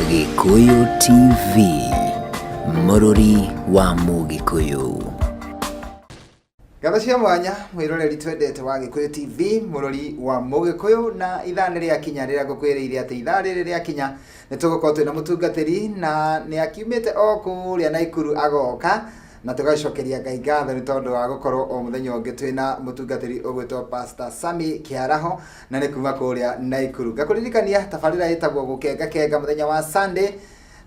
Gikuyu TV, Mururi wa Mugikuyu. Gathashia mwanya mwiroreri twendete wa Gikuyu TV, Mururi wa Mugikuyu, na ithane ria kinya rira gukwiriire ati ithane ria kinya nitugukorwo twina mutungatiri na ni akiumite okuria Naikuru agoka na tugacokeria Ngai ngatho ni tondu wa gukorwo o muthenya ungi twina mutungatiri ugwitwo Pastor Sami Kiaraho na ni kuma kuria Naikuru. Ngakuririkania tabarira itagwo gukenga muthenya wa Sunday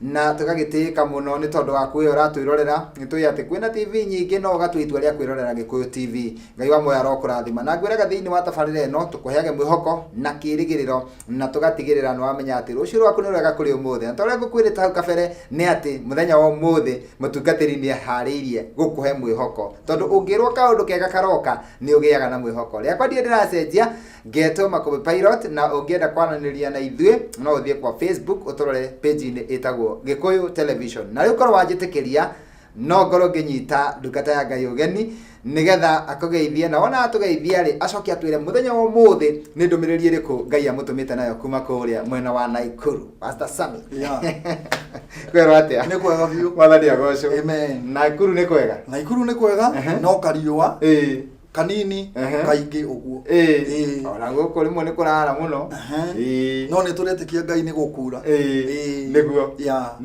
na tugagitika muno ni tondu wa kwiyora twirorera nitui ati kwina TV nyingi no gatwitua ria kwirorera Gikuyu TV. Ngai wa moyo arokurathima na ngwiraga thiini wa tabarira eno tukuheage mwihoko na kirigiriro na tugatigirira no amenya ati rucio rwaku ni rwega kuri umuthi na toria ngukwirita hau kabere ni ati muthenya wa umuthi mutungatiri ni hariirie gukuhe mwihoko tondu ungirwo kaundu kega karoka ni ugiaga na mwihoko riakwa ndie ndiracenjia Geto Makobe Pilot na ungienda kwananiria na ithuĩ no uthie kwa Facebook utorore page ini itagwo Gikuyu Television na riu korwo wanjitikiria no ngorwo nginyita ndukata ya Ngai ugeni nigetha akugeithie na ona atugeithia ri acoki atwire muthenya wa umuthi ni ndumiriri iriku Ngai amutumite nayo kuma kuria mwena wa Naikuru. Pastor Sami kwero atia ni kwega biu mwathani agoco. Amen. Naikuru ni kwega Naikuru ni kwega no kariua kanini kaingi uguo ona guko rimwe ni kurara muno no ni turetikia Ngai ni gukura niguo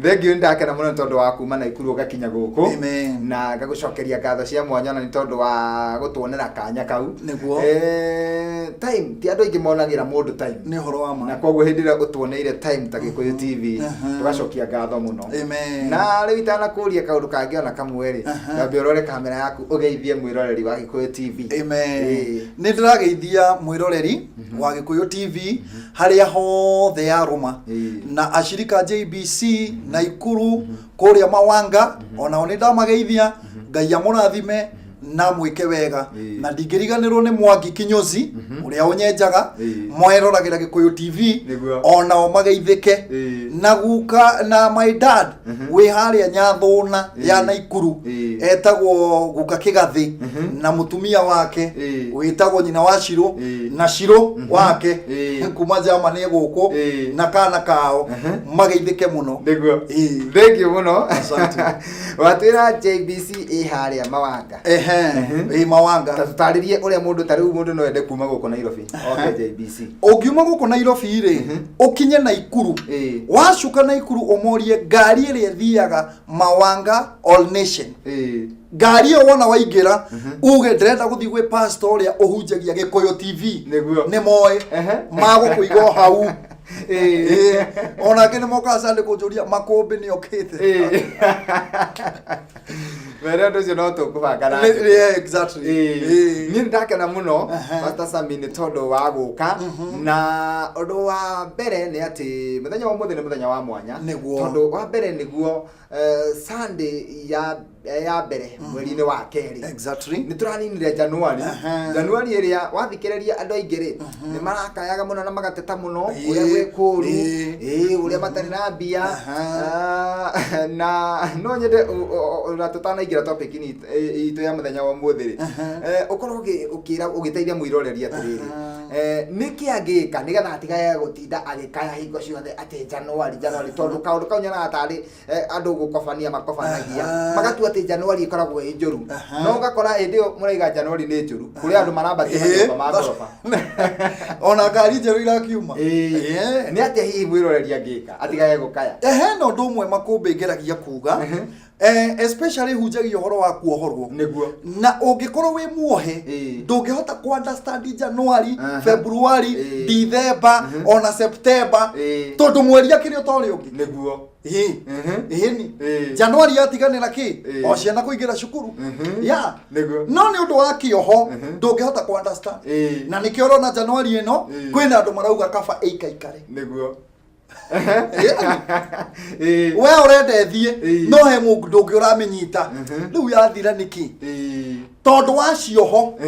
thengiu ndakena muno tondu wa kuma Naikuru ugakinya guku na ngagucokeria ngatho cia mwanya na ni tondu wa gutuonera kanya kau niguo time ti andu ingi monagira mundu time ni horo wa ma na koguo hindira utuoneire time ta Gikuyu TV tugacokia ngatho muno na riu itana kuria kaundu kangi ona kamweri ngambia urore kamera yaku ugeithie mwiroreri wa Gikuyu TV. Amen. Ni ndirageithia mwiroreri wa Gikuyu TV haria hothe ya Roma na ashirika JBC Naikuru kuria Mawanga ona oni ndamageithia Ngai amurathime na mwike wega na ndingiriganirwo ni Mwangi Kinyozi uria unyenjaga mweroragira Gikuyu TV ona o mageithike na guka na my dad we haria Nyathuna ya Naikuru etagwo guka Kigathi na mutumia wake witagwo nyina wa Shiro na Shiro wake kuma Germany guku na kana kao mageithike muno niguo thank you muno asante watira JBC haria Mawanga Mawanga tataririe uria mundu tariu mundu no ende kuma guko Nairobi JBC ugiuma guko Nairobi ri ukinye Naikuru wacuka Naikuru umorie ngari iria thiaga Mawanga All Nation ngari yo wona waingira uge ndrenda guthi gwe pastor uria uhunjagia Gikuyu TV ni moe mago kuigo hau ona kene moka sale kujuria makombe ni okete Mere ndo no tukubanga exactly ni ndakena muno Pastor Sami ni tondu wa guka na undu wa mbere ni ati muthenya wa muthenya muthenya wa mwanya tondu wa mbere niguo Sunday ya mbere mweri-ini wa keri exactly ni turaninire January iria wathikiriria andu aingiri ni marakayaga muno na magateta muno uria gwe kuru uria matari na mbia na no nyende na tutanaingira topic ni itu ya muthenya wa muthiri ukorwo ukira ugiteithia mwiroreri atiriri niki agika nigetha atigaye gutinda agikaya hingo ciothe ati January tondu kaundu kaunyana atari andu gukofania makofanagia magatu ati January ikoragwo njuru no ngakora indio muraiga January ni njuru kuri andu marabatia ma gorofa ona ngari njeru irakiuma ni ati hihi mwiroreri agika atigaye gukaya no ndumwe makumbe ngeragia kuga especially hunjagia horo wa kuohorwo niguo na ungikorwo wi muohe ndungihota ku understand January February December ona September tondu mweri akiri utori ungi niguo ni January yatiganira ki o ciana kuingira cukuru niguo no ni undu wa kioho ndungihota ku understand na nikio na January eno kwina andu marauga kaba ikaikare niguo we urendethie no he mundu ndungi uramenyita riu yathira niki tondu wa cioho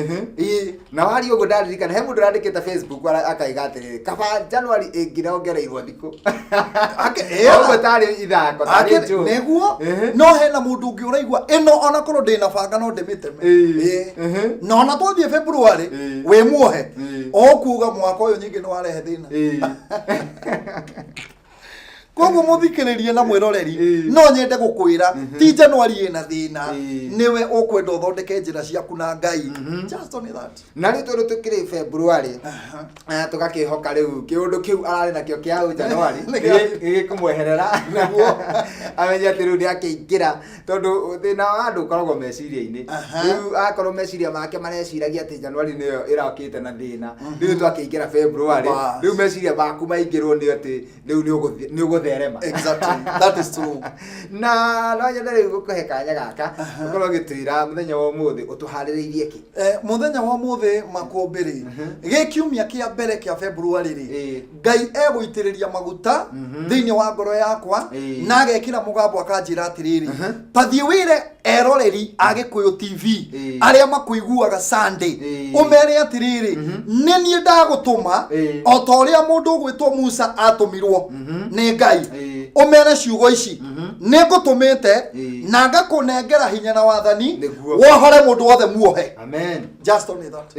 na wari ugo ndaririkana he mundu randikite Facebook akaiga atiriri kaba January ingiraongereirwo thiku ogo tari ithako tari nju neguo no he na mundu ungi uraigwa ino ona korwo ndina banga no ndimiteme no na twathie February we muohe okuga mwaka uyu nyingi no warehe thina koguo muthikiririe na mwiroreri no nyende gukwira ti Januari ina thina niwe ukwenda uthondeke njira ciaku na Ngai just on that na ri turu tukiri February tugakihoka riu kiundu kiu arari nakio kia Januari gikumweherera naguo amenya ati riu ni akiingira tondu thina wa andu koragwo meciria-ini riu akorwo meciria make mareciragia ati Januari niyo irakite na thina riu twakiingira February riu meciria baku maingirwo ni ati riu ni ugutherema exactly that is true na no nyende riu gukuhe kanya gaka ukorwo gitwira muthenya wa umuthi utuhaririirie ki muthenya wa umuthi makombiri gikiumia kia mbere kia February ri Ngai eguitiriria maguta thiini wa ngoro yakwa na agekira mugambo akanjira atiriri pathie wire eroreri Agikuyu TV aria makuiguaga Sunday umere atiriri ni nie ndagutuma o ta uria mundu gwitwo Musa atumirwo ni Ngai umere ciugo ici ni ngutumite na ngakunengera hinya na wathani wohore mundu wothe muohe amen just on that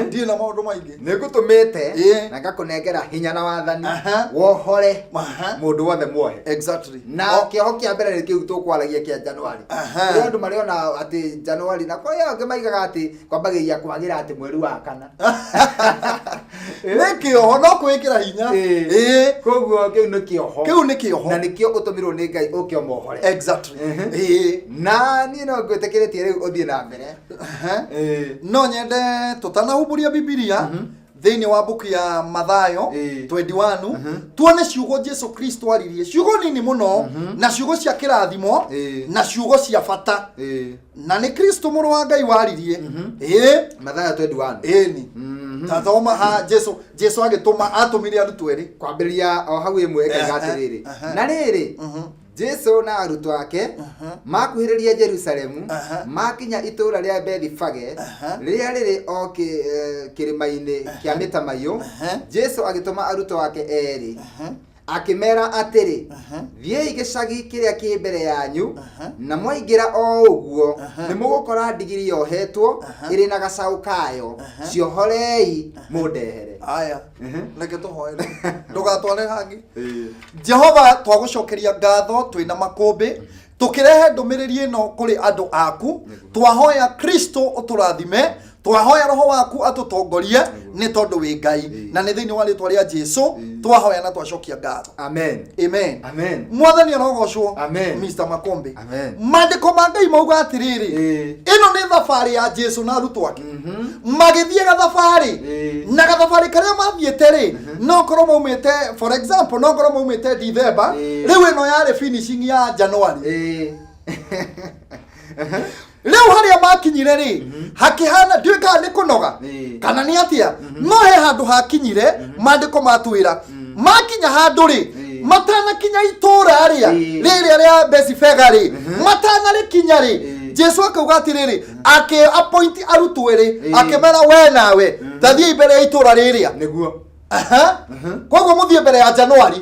ndiye na maundu maingi ni ngutumite na ngakunengera hinya na wathani wohore mundu wothe muohe exactly na kioho kia mbere ni kiu tukwaragia kia Januari ri andu mariona ati Januari na kwa yo ngimaigaga ati kwambagiria kwagira ati mweri wa kana ni kioho no kwikira hinya koguo kiu ni kioho na nikio utumirwo ni Ngai ukio mohore exactly na ni no ngwitikiritie riu uthie na mbere no nyende tutanahumburia Biblia thiini wa buku ya Mathayo 21 tuone ciugo Jesu Kristo aririe ciugo nini muno na ciugo cia kirathimo na ciugo cia bata na ni Kristo muru wa Ngai waririe Mathayo 21 ni tathoma ha Jesu agituma atumire arutu eri kwambiria o hau imwe ekagatiriri na riri Jesu na arutu ake makuhiriria Jerusalemu makinya itura ria Bethfage riria riri o kirimaini kia Mitamayo Jesu agituma arutu ake eri akimera atiri thiei gicagi kiria ki mbere yanyu na mwaingira o uguo ni mugukora ndigiri yohetwo iri na gacaũ kayo ciohorei mundehere aya reke tuhoere ndugatware hangi Jehova twagucokeria ngatho twina makumbi tukirehe ndumiriri ino kuri andu aku twahoya Kristo uturathime twahoya roho waku atutongorie ni tondu wi Ngai na ni thiini wa ritwa ria Jesu twahoya na twacokia ngatho amen amen amen mwathani arogocwo Mr. Makombe mandiko ma Ngai mauga atiriri ino ni thabari ya Jesu na arutu ake magithie gathabari na gathabari karia mathiete ri no korwo maumite for example no korwo maumite December riu ino yari finishing ya January leo haria makinyire ri hakihana ndwika ni kunoga kana ni atia no he handu hakinyire mandiko matwira makinya handu ri matana kinya itura aria riri aria Bethfage ri matana ri kinya ri Jesu akauga atiriri ake appoint arutu eri akemera we nawe tathie mbere ya itura riria niguo koguo muthie mbere ya Januari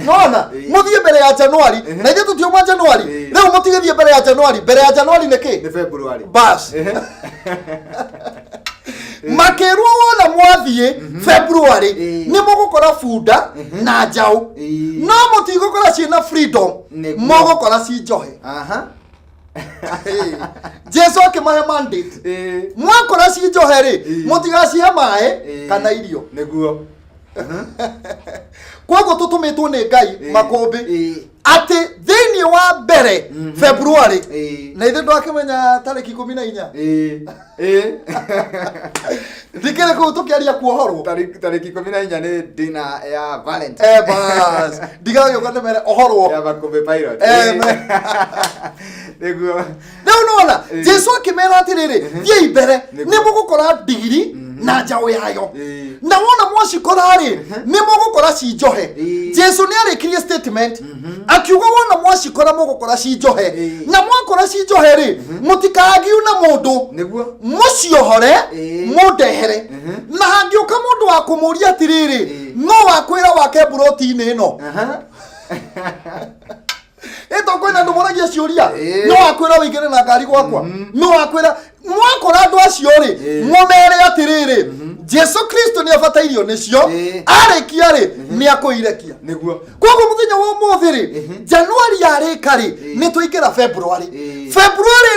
nona muthie mbere ya Januari na ithu tutiuma Januari riu mutigithie mbere ya Januari niki ni February bas makerwo wona mwathie February ni mugukora funda na njau no mutigukora ciina freedom mugukora ci njohe Jesu akimahe mandate mwakora ci njohe ri mutigacihe mae kana irio niguo kwago tutumitwo ni Ngai makombi ati thiini wa mbere February na ithe ndakimenya tariki 14 ndikere ku tukiaria kuohorwo tariki 14 ni dina ya Valentine bas digayo kande mere ohorwo ya Makombe pilot niguo nona Jesu akimera atiriri thiei mbere ni mugukora digiri na njau yayo na wona mwacikora ri ni mugukora ci njohe Jesu ni arikirie statement akiuga wona mwacikora mugukora ci njohe na mwakora ci njohe ri mutikagiu na mundu niguo muciohore mundehere na hangiuka mundu wa kumuria atiriri no wakwira wake protein ino eto kwena ndu moragia ciuria no akwira wigire na ngari gwakwa no akwira mwakora andu acio ri mumere atiriri Jesu Kristo ni abatairio nicio arikia ri ni akuirekia niguo koguo muthenya wa umuthi ri Januari yarika ri ni tuikira February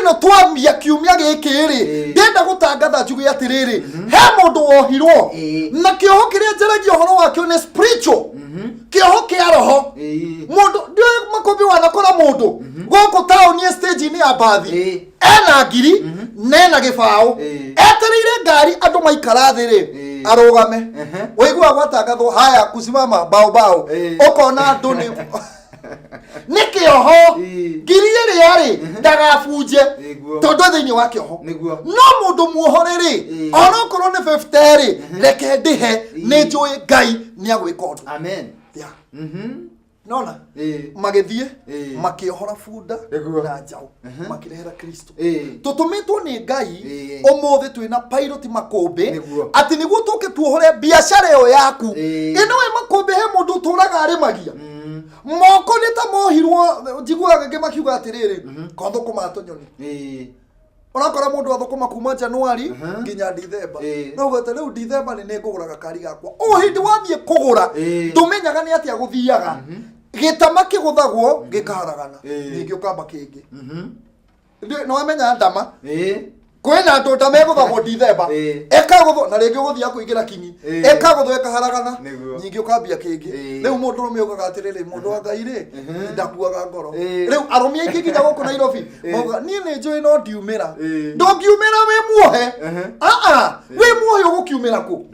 no twambia kiumia giki ri ndenda gutangatha njuge atiriri he mundu wohirwo na kioho kiria njaragia horo wakio ni spiritual kioho kia roho mundu ndio makobi wanakora mundu goko town ni stage ni ya bathi ena ngiri nena gibao etereire ngari andu maikara thi ri arugame wigua gwatangathwo haya kusimama bao ukona andu ni nikioho ngiri iri yari ndagabunje tondu thiini wa kioho no mundu muohore ri ona korwo ni 50 ri reke ndihe ni njui Ngai ni agwika undu amen nona magithie makiohora bunda na njau makirehera Kristo tutumitwo ni Ngai umuthi twina pilot makumbi ati niguo tuke tuohore biashara yo yaku ino we makumbi he mundu turaga arimagia moko nita mohirwo njiguaga ngimakiuga atiriri kothukuma tunyoni onakora mundu athukuma kuma Januari nginya December no gata riu December ni nguguraga kari gakwa o hindi wathie kugura tumenyaga ni atia guthiaga gitama kiguthagwo gikaharagana ningi ukamba kingi no amenya ndama kwena andu ndama iguthagwo December ekagutho na ringi guthia kuingira kinyi ekagutho ekaharagana ningi ukambia kingi riu mundu rume ugaga atiriri mundu wa Ngai ri ndakuaga ngoro riu arumia ingi nginya guku Nairobi moga ni njui no ndiumira ndongiumira we muohe we muohe ugukiumira ku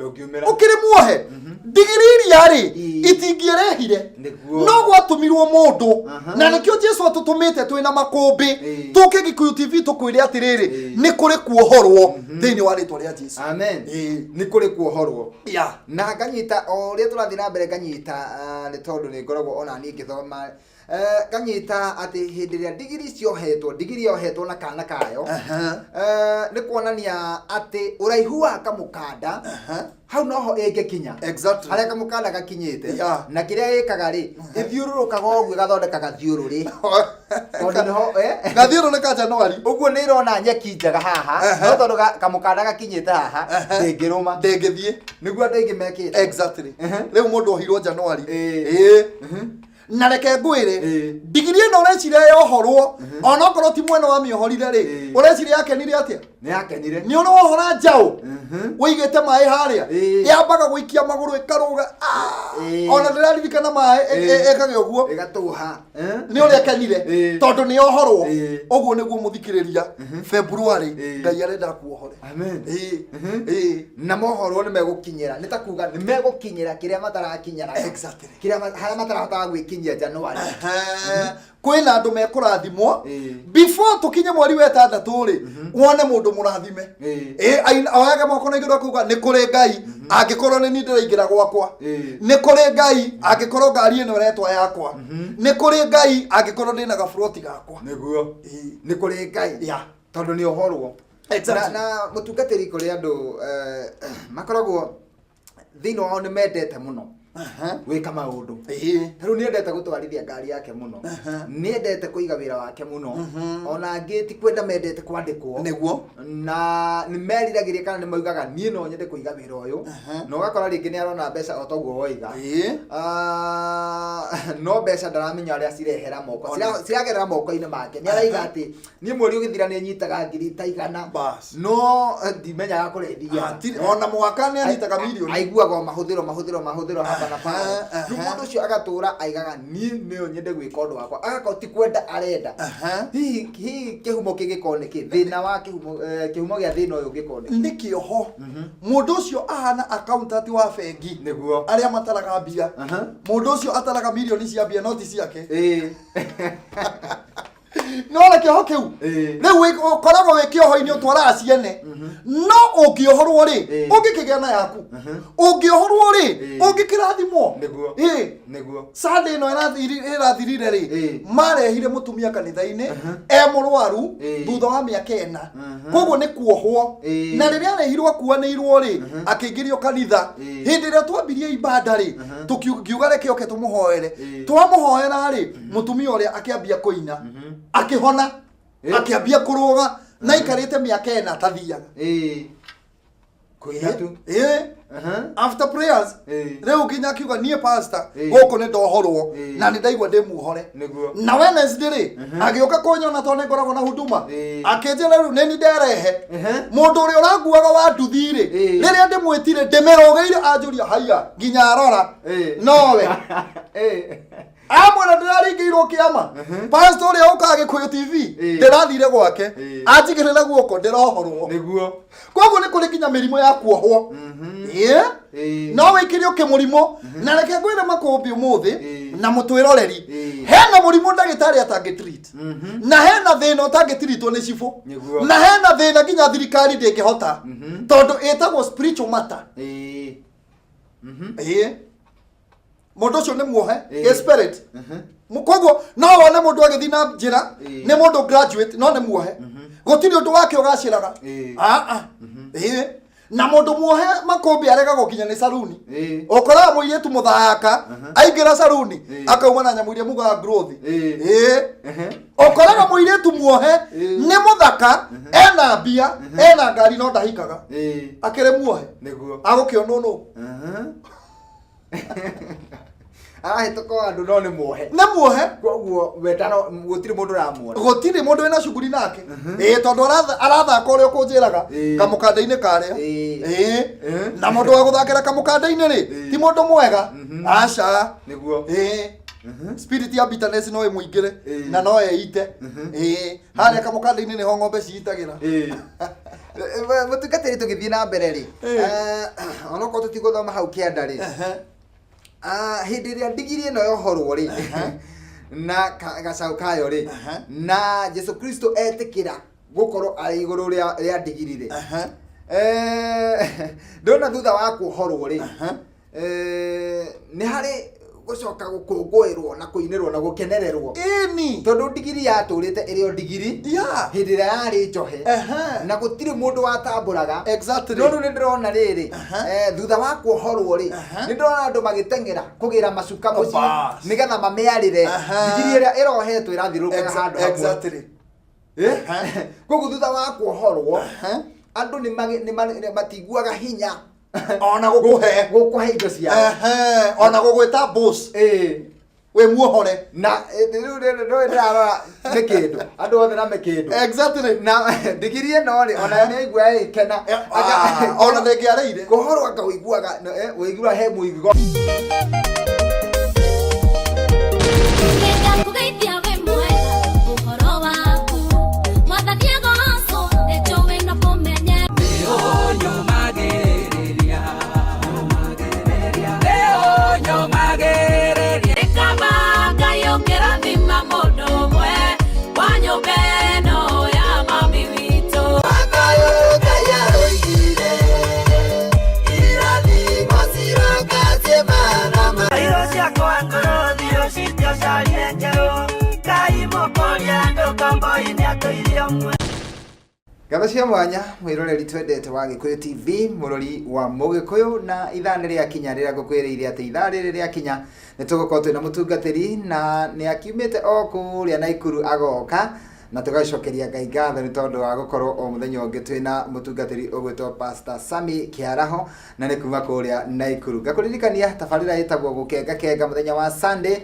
ukiri muohe digiri yari itingirehire no gwatumirwo mundu na nikio Jesu atutumite twina makumbi tuke Gikuyu TV tukwire atiriri ni kuri kuohorwo thiini wa ritwa ria Jesu amen ni kuri kuohorwo na nganyita o ria turathi na mbere nganyita ni tondu ni ngoragwo ona ni ngithoma nganyita ati hindi ria digiri ciohetwo digiri yohetwo na kana kayo ni kuonania ati uraihu wa kamukanda hau noho ingikinya exactly haria kamukanda gakinyite na kiria gikaga ri ithiururukaga ogwe gathondekaga thiururi tondu niho gathiururuka Januari uguo ni irona nyeki njega haha no tondu kamukanda gakinyite haha ndingiruma ndingithie niguo andu aingi mekite exactly riu mundu ohirwo Januari na reke ngwire digiri ino ureciria yohorwo ona okorwo ti mwena wa miohorire ri ureciria yakenire atia ni yakenire ni ona wohora njau wigite mai haria yambaga guikia maguru ikaruga ona ndiraririkana mai ekage uguo igatuha ni uri akenire tondu ni yohorwo uguo niguo muthikiriria February Ngai arenda kuohore amen na mohorwo ni megukinyira ni takuga ni megukinyira kiria matarakinyira exactly kiria haria matarahota gwikinyia Januari kwina andu mekurathimwo before tukinye mweri wa 6 ri wone mundu murathime oyaga moko na iguru kuga ni kuri Ngai angikorwo ni ndiraingira gwakwa ni kuri Ngai angikorwo ngari ino retwa yakwa ni kuri Ngai angikorwo ndina gafuroti gakwa niguo ni kuri Ngai tondu ni ohorwo na mutungatiri kuri andu makoragwo thino wao ni mendete muno wika maundu riu ni endete gutwarithia ngari yake muno ni endete kuiga wira wake muno ona ngiti kwenda mendete kwandikwo niguo na ni meriragiria kana ni maugaga nie no nyende kuiga wira uyu no gakora ringi ni arona mbeca otoguo woiga no mbeca ndaramenya aria cirehera moko ciragerera moko-ini make ni araiga ati ni mweri ugithira ni nyitaga ngiri ta igana no ndimenyaga kurendia ona mwaka ni anyitaga milioni aiguaga mahũthĩro hapa na pale mundu ucio agatura aigaga nie nio nyende gwika undu wakwa agakoti kwenda arenda hihi kihumo kigikone ki thina wa kihumo gia thina uyu gikone nikio ho mundu ucio ahana accountant wa bengi niguo aria mataraga mbia mundu ucio ataraga milioni cia mbia noti ciake no la kiho kiu riu ukoragwo wi kioho-ini utwaraga ciene no ungiohorwo ri ungikigena yaku ungiohorwo ri ungikirathimwo niguo Sunday ino irathirire ri marehire mutumia kanitha-ini murwaru thutha wa miaka 4 koguo ni kuohwo na riria arehirwo akuanirwo ri akingĩrio kanitha hindi ria twambirie ibada ri tukiuga reke oke tumuhoere twamuhoera ri mutumia uria akiambia kuina akihona akiambia kuruga na ikarite miaka ena tathiaga kuina tu after prayers leo kinya kiuga nie pastor goko ne ndohorwo na ni ndaigwa ndi muhore na Wednesday ri agioka kunyona tone ngoragwo na huduma akenjera ru neni nderehe mundu uri uranguaga wa nduthi ri riria ndimwitire ndimerogeire anjuria haya nginya arora nowe amwe na ndiraringiirwo kiama pastor uri uka Gikuyu TV ndirathire gwake anjigirira guoko ndirohorwo niguo koguo ni kuri kinya mirimo ya kuohwo no wikirio ke murimo na reke ngwire makombi umuthi na mutwiroreri hena murimo ndagitari atangi treat na hena thina utangi treatwo ni cifu na hena thina kinya thirikari ndingihota tondu etagwo spiritual matter mundu ucio ni muohe spirit koguo no wone mundu agithi na njira ni mundu graduate no ni muohe gutiri undu wake ugaciraga na mundu muohe makombi arega gukinya ni saruni ukora muiretu muthaka aingira saruni akauma na nyamu iria muga growth ukora muiretu muohe ni muthaka ena mbia ena ngari no ndahikaga akire muohe niguo agukionwo no ahitoko andu no ni muohe koguo wetano gutiri mundu ramuona gutiri mundu wena shughuli nake tondu arathaka uria kunjiraga kamukanda-ini karia na mundu wa guthakira kamukanda-ini ri ti mundu mwega aca niguo spirit ya bitterness no imuingire na no eite haria kamukanda-ini ni ho ng'ombe ciitagira mutungatiri tugithii na mbere ri onoko tutiguthoma hau kianda ri hindi ria ndigiri ino yohorwo ri na gacau kayo ri na Jesu Kristo etikira gukorwo ari iguru ria ndigiri ri ndona thutha wa kuhorwo ri ni hari gucoka gukungwirwo na kuinirwo na gukenererwo tondu ndigiri yaturite irio ndigiri hindi ria yari njohe na gutiri mundu watamburaga no riu ndirona riri thutha wa kuhorwo ri ndirona andu magitengera kugira macuka muci nigetha mamearire ndigiri iria irohetwo irathirukaga handu koguo thutha wa kuhorwo andu ni matiguaga hinya ona gukuhe indo cia ona gugwita boss we muohore na riu ndirarora ni kindu andu othe na mekindu na ndigiri ino ri ona ni aigua ikena ona ndengiareire kuhorwo aka wiguaga wigura he muigo Gatho cia mwanya mwiroreri twendete wa Gikuyu TV murori wa Mugikuyu na ithane ria kinya rira gukwiriire ati ithare ria kinya nitugukorwo twina mutungatiri na ni akiumite o kuria Naikuru agoka na tugacokeria Ngai ngatho ni tondu wa gukorwo o muthenya ungi twina mutungatiri ugwitwo Pastor Sami Kiaraho na ni kuma kuria Naikuru ngakuririkania tabarira itagwo gukenga muthenya wa Sunday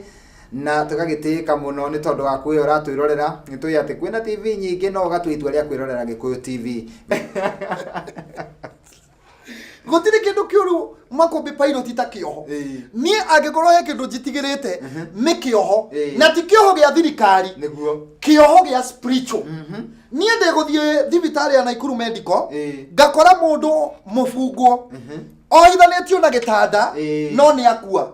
na tugagitika muno ni tondu wa kwiyora twirorera nitui ati kwina TV nyingi no gatwitua ria kwirorera Gikuyu TV gutiri kindu kiuru makombi pilot takioho nie angikorwo he kindu jitigirite ni kioho na ti kioho gia thirikari niguo kioho gia spiritual nie ndiguthie thibitari ya Naikuru medical ngakora mundu mufungwo oithanetio na gitanda no ni akua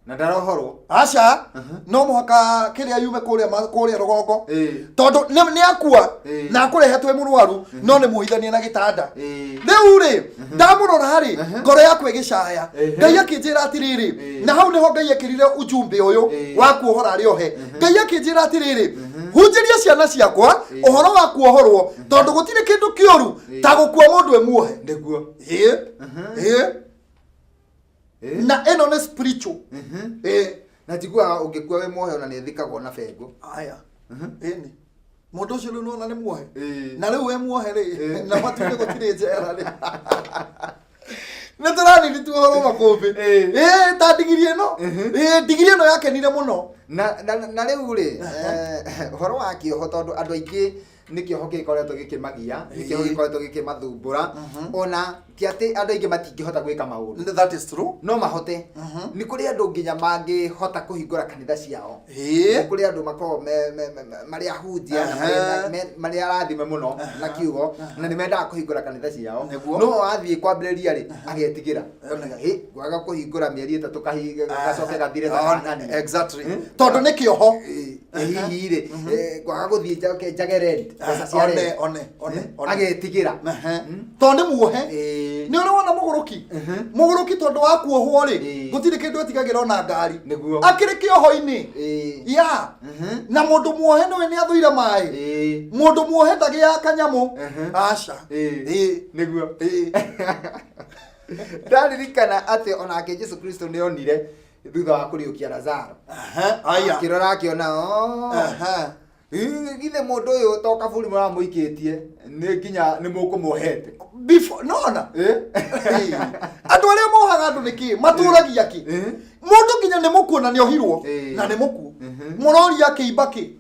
na ndarohorwo aca no muhaka kiria yume kuria rugongo tondu ni akua na akurehetwe murwaru no ni muhithanie na gitanda riu ri ndamurora hari ngoro yakwe gicaya Ngai akinjira atiriri na hau niho Ngai akirire ujumbe uyu wa kuohora ariohe Ngai akinjira atiriri hunjiria ciana ciakwa uhoro wa kuohorwo tondu gutire kindu kioru ta gukua mundu emuohe niguo na eno ne spiritual na tigua ungikua we muohe ona ni thikagwo na bengo aya eni mundu ucio no na ni muohe na riu we muohe ri na matuire gutire njera ri Netorani ni tuhoro makombe ta digiri no digiri no yakenire muno na riu ri horo wakio tondu andu aingi nikio gikoretwo gikimagia nikio gikoretwo gikimathumbura ona ti ati andu aingi matingihota gwika maundu. That is true. No mahote ni kuri andu nginya mangihota kuhingura kanitha ciao ni kuri andu makoo mari ahunjia mari arathime muno na kiugo na ni mendaga kuhingura kanitha ciao no athie kwambiriria ri agetigira gwaga kuhingura mieri 3 gacoke gathire thakani. Exactly. Tondu ni kioho hihi ri gwaga guthie jagerend one agetigira tondu muohe ni ona muguruki tondu wa kuohwo ri gutire kindu atigagira ona ngari akiri kioho-ini ya na mundu muohe no ni athuire mai mundu muohe ndagia kanyamu aca niguo ndaririkana ati onake Jesu Kristo ni onire thutha wa kuriukia Lazaro aya kirora akiona githe mundu uyu to kaburi muramuikitie ni nginya ni mukumuhete before nona andu aria mohaga andu niki maturagia ki mundu nginya ni mukuona ni ohirwo na ni muku muroria kiimba ki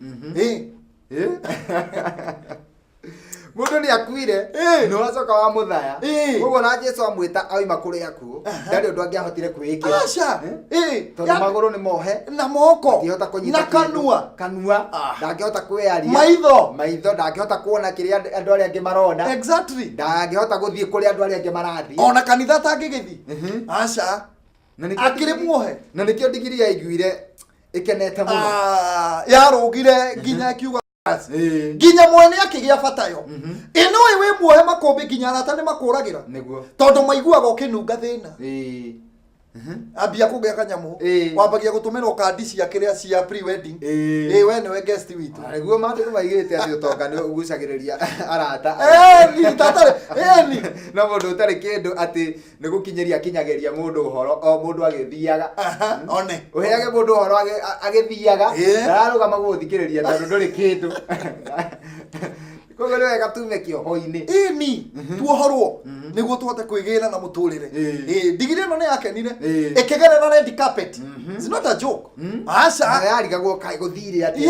mundu ni akuire no acoka wa muthaya uguo na Jesu amwita aima kuri aku ndari undu angiahotire kwikira aca tondu maguru ni mohe na moko ngihota kunyita na kanua ndangihota kwiaria maitho ndangihota kuona kiria andu aria angi marona exactly ndangihota guthie kuri andu aria angi marathie ona kanitha tangigithi aca akiri muohe na nikio digiri yaiguire ikenete muno yarugire nginya kiuga nginya mwene akigia batayo ino iwe muohe makombe nginya arata ni makuragira niguo tondu maiguaga ukinunga thina ambia kugia kanyamu wambagia gutumirwo kandi cia kiria cia pre wedding we ni we guest witu niguo mandu maigite ati utonga ni ugucagiriria arata ni tatare ni no mundu utari kindu ati ni gukinyeria kinyageria mundu uhoro o mundu agithiaga one uheage mundu uhoro agithiaga ararugama guthikiriria tondu nduri kindu kogo wega tume kioho-ini ni tuohorwo niguo tuhote kwigira na muturire digiri no ni yakenire ikigerera red carpet. It's not a joke aca yarigagwo kai guthire ati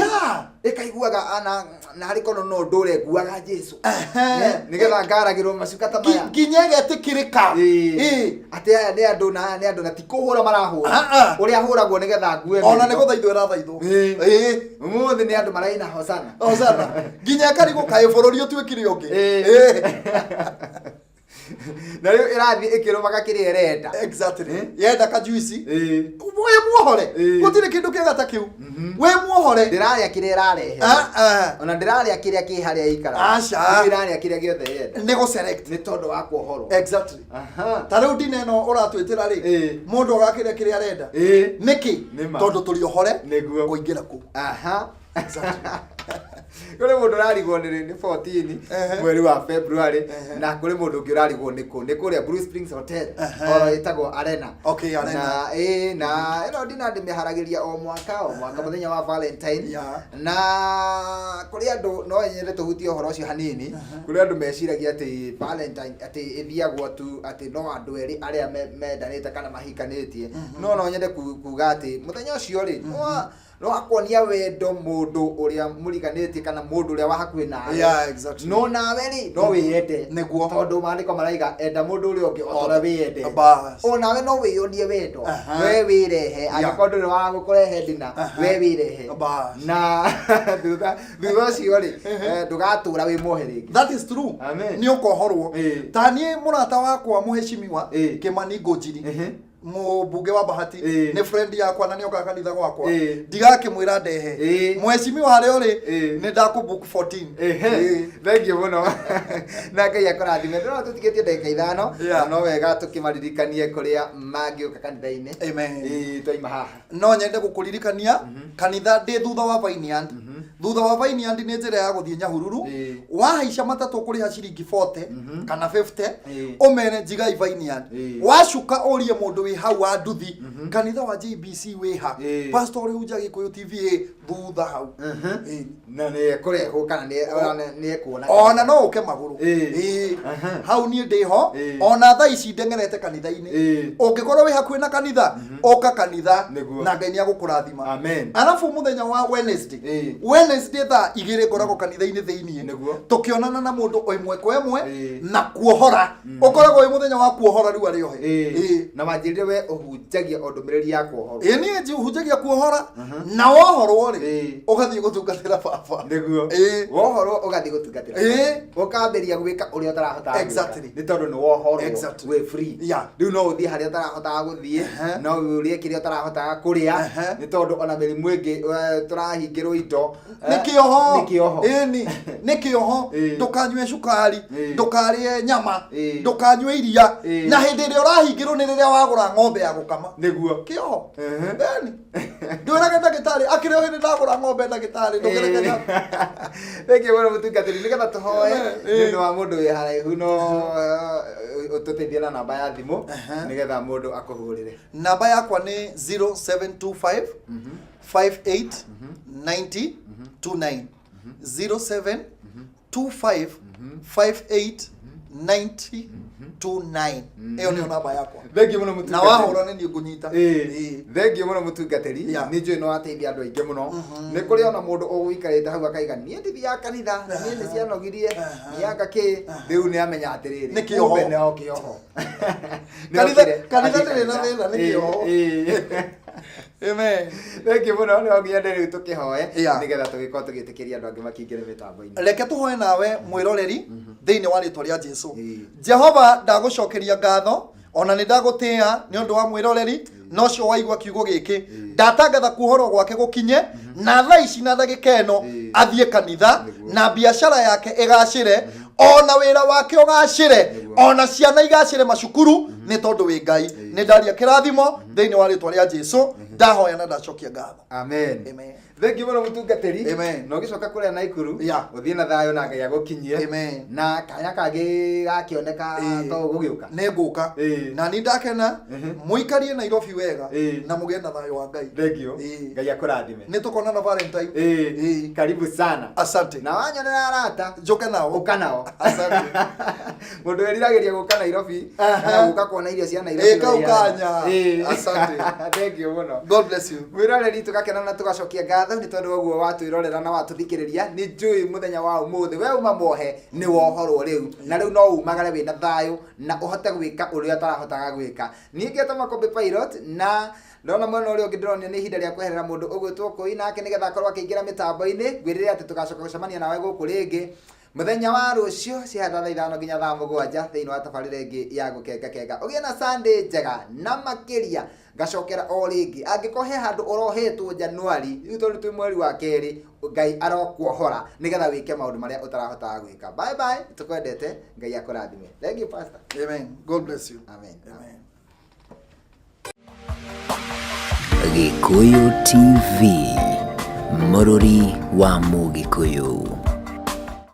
ikaiguaga ana na hariko no ndure guaga Jesu nigetha ngaragirwo macuka ta maya nginya getikirika ati aya ni andu na tikuhura marahura uria huragwo nigetha ngue ona ni guthaithwo rathaithwo umuthi ni andu maraina hosana nginya karigo kai bururi utwikire ungi na riu irathi ikirumaga kiria renda exactly yenda ka juice we muohore gutire kindu kiegata kiu we muohore ndiraria kiria irarehe ona ndiraria kiria ki haria ikara aca ndiraria kiria giothe yenda ni go select ni tondu wa kuohorwo exactly ta riu ndine no uratwitira ri mundu agakiria kiria renda niki tondu turi ohore kuingira ku exactly kuri mundu rarigwo ni 14 mweri wa February na kuri mundu ungi rarigwo ni kuria Blue Springs Hotel ora itagwo Arena. Okay, Arena na ino ndina ndimiharagiria o mwaka muthenya wa Valentine na kuri andu no nyende tuhutie uhoro ucio hanini kuri andu meciragia ati Valentine ati ithiagwo tu ati no andu eri aria mendanite kana mahikanitie no nyende kuga ati muthenya ucio ri no akonia wendo mundu uria muriganitie kana mundu uria wa hakuhi nawe exactly no nawe ri no wiyende niguo tondu mandiko maraiga enda mundu uria ungi otora wiyende o nawe no wiyondie wendo we wirehe agikorwo nduri wa gukurehe ndina we wirehe na thutha ucio ri ndugatura wi muheri. That is true. Ni ukohorwo tani murata wakwa muheshimiwa Kimani Ngũnjiri mubunge wa Bahati ni friend yakwa na nioka kanitha gwakwa ndigakimwira ndehe mweshimiwa hario ri ni ndakubook 14 thank you muno na Ngai akurathime ndona tutigetie ndagika 5 no wega tukimaririkanie kuria mangiuka kanitha-ini amen twaima haha no nyende gukuririkania kanitha ndi thutha wa Vineyard thutha wa Vineyard ni njira ya guthie Nyahururu wahaica matatu kuriha ciringi 40 kana 50 umene njigai Vineyard wacuka urie mundu wi hau wa nduthi kanitha wa JBC wiha pastor uri uja Gikuyu TV thutha hau na ne kurehwo kana ne kuona ona no uke maguru hau ni ndiho ona tha ici ndengerete kanitha-ini ungikorwo wi hakuhi na kanitha oka kanitha na Ngai ni agukurathima amen. Alafu muthenya wa Wednesday tha igire ngoragwo kanitha-ini thiini tukionana na mundu imwe kwa imwe na kuohora ukoragwo wi muthenya wa kuohora riu ari ohe na wanjirire we uhunjagia ondomereri ya kuohora ni uhunjagia kuohora na wohorwo ri ugathie gutungatira baba niguo wohorwo ugathie gutungatira ukamberia gwika uria utarahota exactly ni tondu ni wohorwo we free riu no uthie haria utarahota guthie no urie kiria utarahota kuria ni tondu ona mirimu ingi turahingirwo indo nikioho ndukanywe cukari ndukarie nyama ndukanywe iria na hindi ria urahingirwo ni riria wagura ng'ombe ya gukama niguo kioho ndwiraga ndagitari akire hindi ndagura ng'ombe ndagitari ndugerekania thenge wona mutungatiri nigetha tuhoe ni wa mundu wi haraihu no ututeithie na namba ya thimu nigetha mundu akuhurire. Namba yakwa ni 0725 58 90 29 0725 58 90 29 iyo ni namba yakwa. Thengi muno mutungatiri na wahura ni ngunyita thengi muno mutungatiri ni njui no ateithia andu aingi muno ni kuri ona mundu uguikarite hau akaiga ni ndithi ya kanitha na ni cianogirie miaka ki riu ni amenya atiriri ni kioho ne o kioho kanitha ni na thina ni kioho amen. Thengi muno ni ogia nderi tukihoe nigetha tugikorwo tugitikiria andu angi makingire mitambo-ini. Reke tuhoe nawe mwiroreri thiini wa ritwa ria Jesu. Jehova ndagucokeria ngatho ona ni ndagutia ni undu wa mwiroreri no cio waigua kiugo giki ndatangatha kuhoro gwake gukinye na thaa ici na ndagika ino athie kanitha na biashara yake igacire ona wira wake ugacire ona ciana igacire macukuru ni tondu wi Ngai ni ndaria kirathimo thiini wa ritwa ria Jesu ndahoya na ndacokia ngatho amen. Amen. Thengi muno mutungatiri amen. no gicoka kuria Naikuru uthie na thayo na Ngai agukinyie amen. na kanya kagi gakioneka to gugiuka ne nguka na ni ndakena muikarie Nairobi wega na mugie na thayo wa Ngai. Thengio Ngai akurathime ni tukona na Valentine karibu sana asante na wanyonera arata njoke nao uka nao asante mundu eriragiria guka Nairobi na guka kuona irio cia Nairobi kaukanya asante thengio muno God bless you mwiroreri tugakena na tugacokia ngatho ni tondu oguo watwirorera na watuthikiriria ni njui muthenya wa umuthi we uma mohe ni wohorwo riu na riu no umagare wina thayo na uhote gwika uria utarahotaga gwika ninge ta Makombe Pilot na ndona mwena uria ungi ndironia ni ihinda ria kweherera mundu ugwitwo Koi nake nigetha akorwo akiingira mitambo-ini gwirire ati tugacoka gucemania nawe guku ringi muthenya wa rucio ciahanda thaa 5 nginya thaa 7 thiini wa tabarira ingi ya gukenga ugie na Sunday njega na makiria gacokera o ringi angikohe handu urohetwo Januari riu tondu twi mweri wa keri Ngai arokuohora nigetha wike maundu maria utarahotaga gwika. Bye bye, tukwendete. Ngai akurathime. Thank you pastor. Amen. God bless you. Amen. Amen. Gikuyu TV, Murori wa Mugikuyu.